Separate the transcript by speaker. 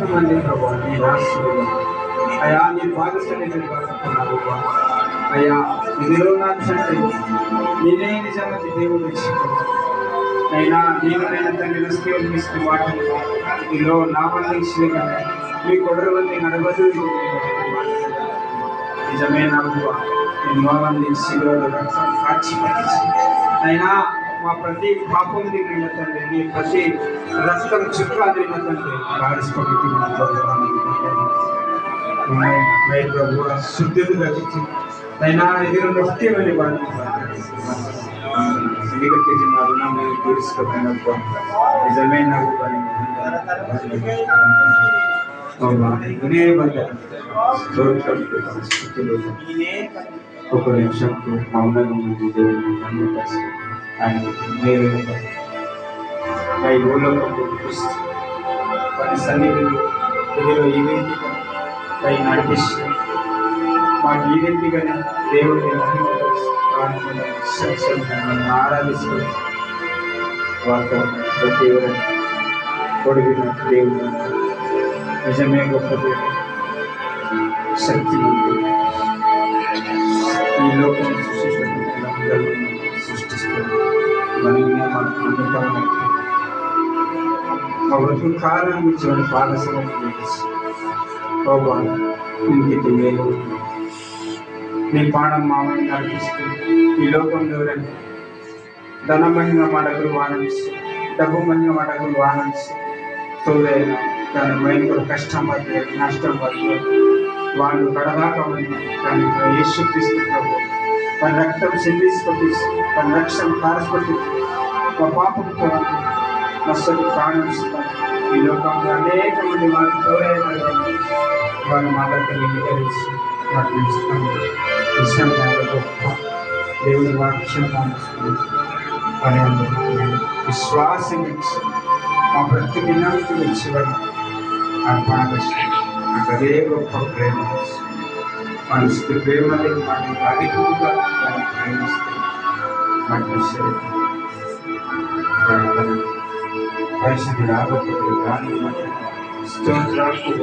Speaker 1: మంది ప్రభావ నీ రాష్ట్రంలో అయ్యా నీ భాగస్వామ్యం బతుకున్నారు అయ్యా ఇదిలో నాకు తండ్రి నేనే నిజానికి దేవుడు ఇచ్చుకోను అయినా నేను తండ్రి నష్టం వాటిని ఇదిలో నా బంధించిన మీ కొడరు మంది నడవదు నిజమే నాకు ఎన్నో మంది శిలువలో రక్తం కాచి అయినా మా ప్రతి పాపం దిగిన తండ్రి నీ ప్రతి రక్తం చుట్టూ దిగిన తండ్రి కారిస్పతి ప్రభు శుద్ధులు గతించి అయినా ఎదురు నృత్యమని వాడిని మా రుణం తీర్చుకోకపోయినప్పుడు నిజమే నాకు ఒక నిమిషం మౌనంగా ఉంది దేవుడు ఆయన వారి సన్నిధిని ఎదురు ఈ రీతిగా పై నడిపిస్తూ మాకు ఈ రీతిగానే దేవుడిని ఆరాధిస్తూ వారితో ప్రతి పొడిగిన దేవుడు నిజమే గొప్ప దేవుడు శక్తి ఈ లోకం సృష్టిస్తుంది మనమే మాకు నమ్మకం మా బ్రతుకు కారణం ఇచ్చిన పాలసీని ఇంటికి మేలు నీ పాడం మామని నడిపిస్తూ ఈ లోకంలో ధనమహిమ మడగులు వాణిస్తూ డబ్బు మహిమ మడగులు వాణిస్తూ తోడైన దాని మైండ్ కూడా కష్టం పడుతుంది నష్టం పడుతుంది వాళ్ళు కడదాకా కానీ యేసు క్రీస్తు ప్రభు తన రక్తం చెల్లించుకొని తన రక్షణ కారస్పతి మా పాపంతో మస్తు ప్రాణిస్తాం ఈ లోకంలో అనేక మంది వారి తోడైన వారి మాటలు వినికరించి మాట్లాడుతాం విషయంలో గొప్ప దేవుని వాక్యం అని విశ్వాసం ఇచ్చి మా ప్రతి దినానికి వచ్చేవారు అర్పణ నాకు అదే గొప్ప ప్రేమ మనసు ప్రేమని మనకి అధికంగా దాన్ని ప్రేమిస్తే మనకి పరిస్థితి రాకపోతే దానికి స్తోత్రాలు